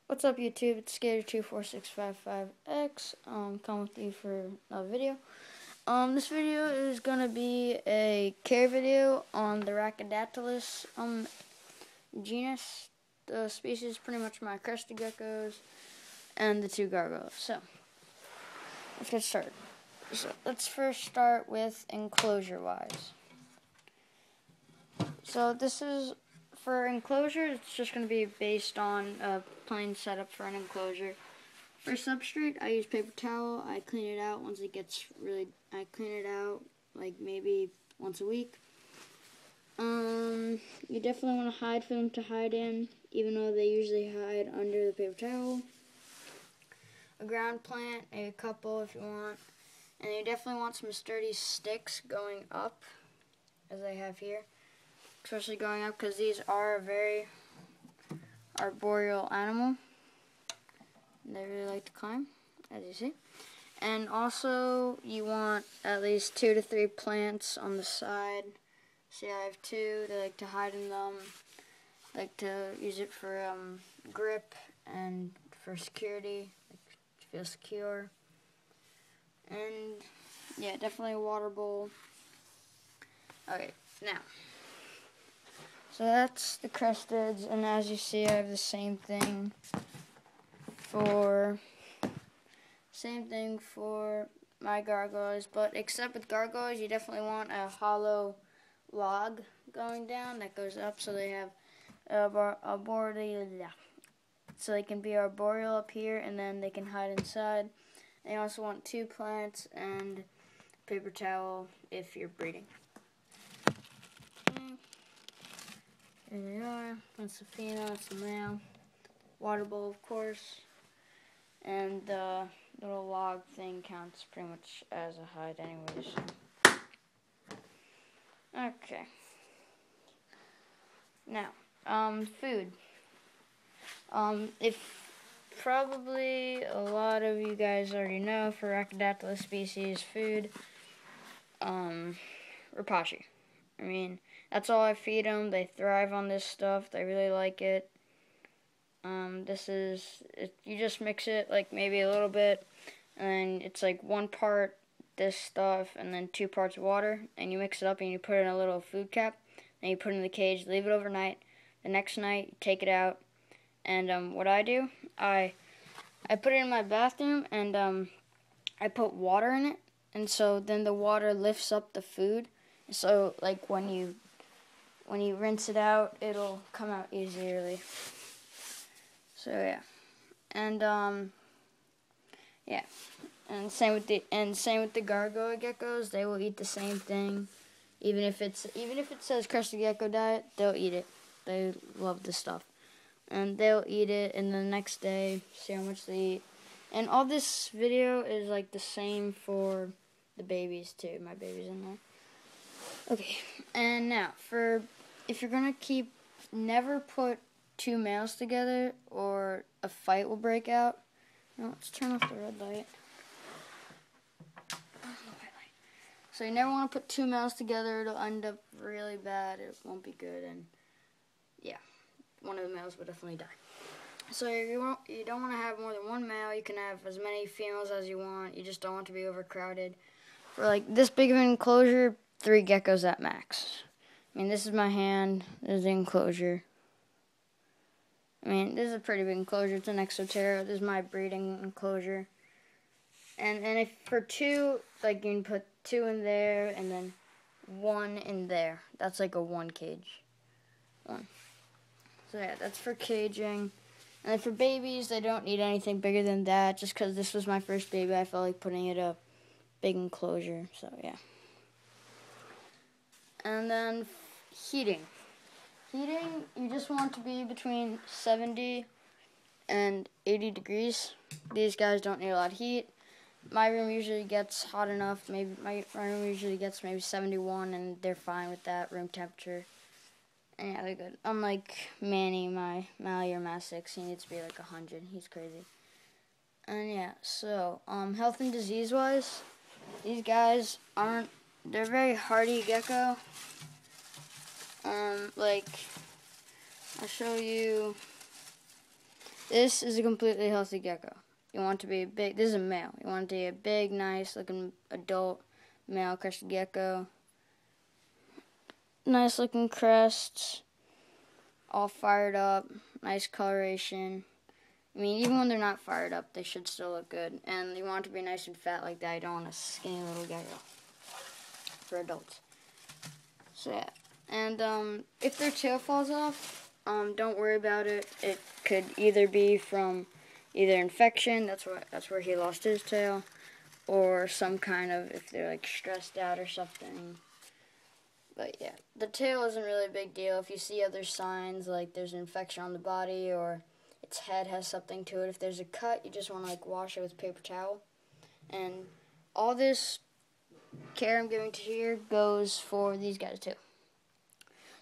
What's up, YouTube? It's Skater24655X. Coming with you for another video. This video is gonna be a care video on the Rhacodactylus genus. The species, pretty much my Crested geckos and the two gargoyles. So let's get started. So let's first start with enclosure-wise. So this is for enclosure. It's just going to be based on a plain setup for an enclosure. For substrate, I use paper towel. I clean it out once it gets I clean it out like maybe once a week. You definitely want to hide for them to hide in, even though they usually hide under the paper towel. A ground plant, maybe a couple if you want. And you definitely want some sturdy sticks going up, as I have here. Especially going up, because these are a very arboreal animal. They really like to climb, as you see. And also, you want at least 2 to 3 plants on the side. See, I have 2. They like to hide in them. Like to use it for grip and for security, like to feel secure. And yeah, definitely a water bowl. Okay, now. So that's the Cresteds, and as you see, I have the same thing for my gargoyles, but except with gargoyles, you definitely want a hollow log going down that goes up, so they have so they can be arboreal up here, and then they can hide inside. And you also want 2 plants and paper towel if you're breeding. Here they are. That's the female, that's the male. Water bowl, of course. And the little log thing counts pretty much as a hide anyways. Okay. Now, food. If probably a lot of you guys already know, for Rhacodactylus species food, Rapashi. I mean, that's all I feed them. They thrive on this stuff. They really like it. You just mix it like maybe a little bit, and it's like 1 part this stuff and then 2 parts water, and you mix it up and you put it in a little food cap, and you put it in the cage, leave it overnight. The next night, you take it out, and what I do, I put it in my bathroom, and I put water in it, and so then the water lifts up the food. So like when you rinse it out, it'll come out easily. So yeah, and yeah, and same with the gargoyle geckos. They will eat the same thing, even if it says Crested Gecko diet, they'll eat it. They love this stuff, and they'll eat it. And the next day, see how much they eat. And all this video is like the same for the babies too. My baby's in there. Okay, and now if you're gonna never put 2 males together or a fight will break out. Now let's turn off the red light. So you never want to put 2 males together. It'll end up really bad. It won't be good, and yeah, one of the males will definitely die. So you don't want to have more than 1 male. You can have as many females as you want. You just don't want to be overcrowded. For like this big of an enclosure, 3 geckos at max. I mean, this is my hand. This is the enclosure. I mean, this is a pretty big enclosure. It's an Exoterra. This is my breeding enclosure. And if for 2, like you can put 2 in there and then 1 in there. That's like a 1 cage. 1. So yeah, that's for caging. And then for babies, they don't need anything bigger than that. Just because this was my first baby, I felt like putting it a big enclosure. So yeah. And then heating. Heating, you just want to be between 70 and 80 degrees. These guys don't need a lot of heat. My room usually gets hot enough. My room usually gets maybe 71, and they're fine with that room temperature. And yeah, they're good. Unlike Manny, my Mally or Massix, he needs to be like 100. He's crazy. And yeah, so health and disease-wise, these guys they're very hardy gecko. Like, I'll show you This is a completely healthy gecko. You want to be a big, this is a male. You want to be a big, nice looking adult male crested gecko. Nice looking crests, all fired up, nice coloration. I mean, even when they're not fired up, they should still look good. And you want it to be nice and fat like that. You don't want a skinny little gecko for adults. So yeah, and if their tail falls off, don't worry about it. It could either be from infection, that's where he lost his tail, or some kind of, if they're like stressed out or something. But yeah, the tail isn't really a big deal. If you see other signs, like there's an infection on the body or its head has something to it, if there's a cut, you just want to like wash it with paper towel. And all this care I'm giving to here goes for these guys too.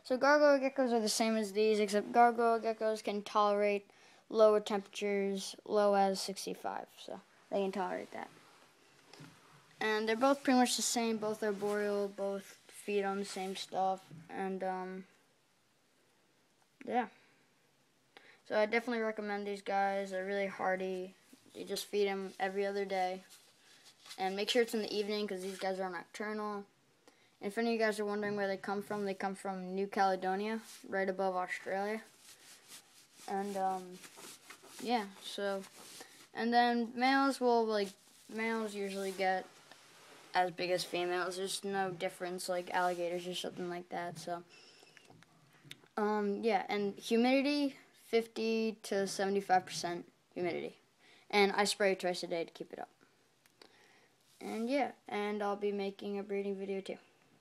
So gargoyle geckos are the same as these, except gargoyle geckos can tolerate lower temperatures, low as 65, so they can tolerate that. And they're both pretty much the same. Both are boreal, both feed on the same stuff, and yeah. So I definitely recommend these guys. They're really hardy. You just feed them every other day. And make sure it's in the evening because these guys are nocturnal. And if any of you guys are wondering where they come from New Caledonia, right above Australia. And yeah, so, and then males usually get as big as females. There's no difference like alligators or something like that. So yeah, and humidity 50 to 75% humidity, and I spray twice a day to keep it up. And yeah, and I'll be making a breeding video too.